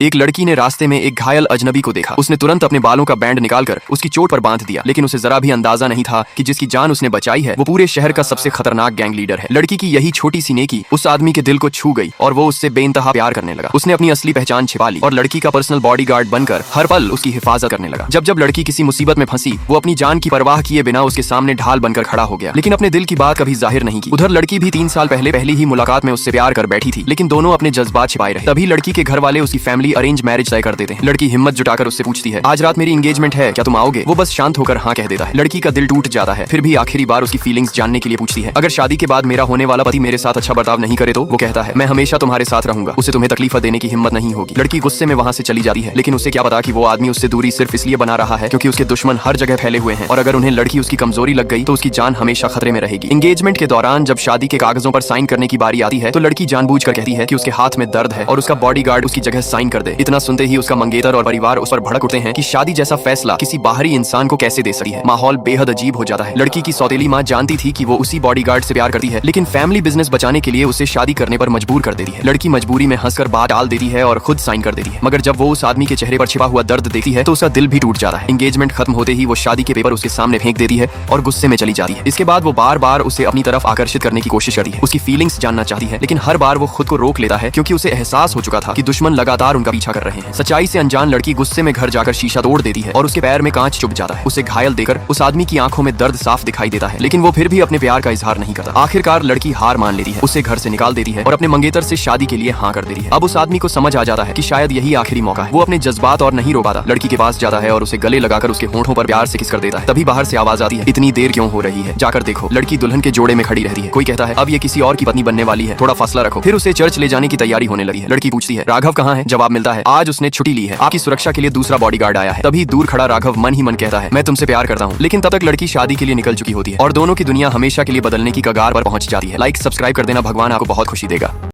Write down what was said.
एक लड़की ने रास्ते में एक घायल अजनबी को देखा। उसने तुरंत अपने बालों का बैंड निकालकर उसकी चोट पर बांध दिया, लेकिन उसे जरा भी अंदाजा नहीं था कि जिसकी जान उसने बचाई है वो पूरे शहर का सबसे खतरनाक गैंग लीडर है। लड़की की यही छोटी सी नेकी उस आदमी के दिल को छू गई और वो उससे बेइंतहा प्यार करने लगा। उसने अपनी असली पहचान छिपा ली और लड़की का पर्सनल बॉडीगार्ड बनकर हर पल उसकी हिफाजत करने लगा। जब लड़की किसी मुसीबत में फंसी वो अपनी जान की परवाह किए बिना उसके सामने ढाल बनकर खड़ा हो गया, लेकिन अपने दिल की बात कभी जाहिर नहीं की। उधर लड़की भी 3 साल पहले पहली ही मुलाकात में उससे प्यार कर बैठी थी, लेकिन दोनों अपने जज्बात छिपाए रहे। तभी लड़की के घर वाले उसकी फैमिली अरेंज मैरिज तय कर देते हैं। लड़की हिम्मत जुटाकर उससे पूछती है, आज रात मेरी एंगेजमेंट है, क्या तुम आओगे? वो बस शांत होकर हाँ कह देता है। लड़की का दिल टूट जाता है, फिर भी आखिरी बार उसकी फीलिंग्स जानने के लिए पूछती है, अगर शादी के बाद मेरा होने वाला पति मेरे साथ अच्छा बर्ताव नहीं करे तो? वो कहता है, मैं हमेशा तुम्हारे साथ रहूंगा, उसे तुम्हें तकलीफ देने की हिम्मत नहीं होगी। लड़की गुस्से में वहाँ से चली जाती है, लेकिन उसे क्या पता कि वो आदमी उससे दूरी सिर्फ इसलिए बना रहा है क्योंकि उसके दुश्मन हर जगह फैले हुए हैं और अगर उन्हें लड़की उसकी कमजोरी लग गई तो उसकी जान हमेशा खतरे में रहेगी। एंगेजमेंट के दौरान जब शादी के कागजों पर साइन करने की बारी आती है तो लड़की जानबूझकर कहती है कि उसके हाथ में दर्द है और उसका बॉडीगार्ड उसकी जगह साइन कर दे। इतना सुनते ही उसका मंगेतर और परिवार उस पर भड़क उठते हैं कि शादी जैसा फैसला किसी बाहरी इंसान को कैसे दे सकती है। माहौल बेहद अजीब हो जाता है। लड़की की सौतेली माँ जानती थी कि वो उसी बॉडीगार्ड से प्यार करती है, लेकिन फैमिली बिजनेस बचाने के लिए उसे शादी करने पर मजबूर कर देती है। लड़की मजबूरी में हंसकर बात टाल देती है और खुद साइन कर देती है, मगर जब वो उस आदमी के चेहरे पर छिपा हुआ दर्द देखती है तो उसका दिल भी टूट जाता है। एंगेजमेंट खत्म होते ही वो शादी के पेपर उसके सामने फेंक देती है और गुस्से में चली जाती है। इसके बाद वो बार बार उसे अपनी तरफ आकर्षित करने की कोशिश करती है, उसकी फीलिंग्स जानना चाहती है, लेकिन हर बार वो खुद को रोक लेता है क्योंकि उसे एहसास हो चुका था कि दुश्मन लगातार उनका पीछा कर रहे हैं। सच्चाई से अनजान लड़की गुस्से में घर जाकर शीशा तोड़ देती है और उसके पैर में कांच चुभ जाता है। उसे घायल देकर उस आदमी की आंखों में दर्द साफ दिखाई देता है, लेकिन वो फिर भी अपने प्यार का इजहार नहीं करता। आखिरकार लड़की हार मान लेती है, उसे घर से निकाल देती है और अपने मंगेतर से शादी के लिए हाँ कर देती है। अब उस आदमी को समझ आ जाता है कि शायद यही आखिरी मौका है। वो अपने जज्बात और नहीं रो पाता, लड़की के पास जाता है और उसे गले लगाकर उसके होंठों पर प्यार से किस कर देता है। तभी बाहर से आवाज आती है, इतनी देर क्यों हो रही है, जाकर देखो। लड़की दुल्हन के जोड़े में खड़ी रहती है। कोई कहता है, अब ये किसी और की पत्नी बनने वाली है, थोड़ा फासला रखो। फिर उसे चर्च ले जाने की तैयारी होने लगी है। लड़की पूछती है, राघव कहाँ है? जवाब मिलता है, आज उसने छुट्टी ली है, आपकी सुरक्षा के लिए दूसरा बॉडीगार्ड आया है। तभी दूर खड़ा राघव मन ही मन कहता है, मैं तुमसे प्यार करता हूँ, लेकिन तब तक लड़की शादी के लिए निकल चुकी होती है और दोनों की दुनिया हमेशा के लिए बदलने की कगार पर पहुंच जाती है। लाइक सब्सक्राइब कर देना, भगवान आपको बहुत खुशी देगा।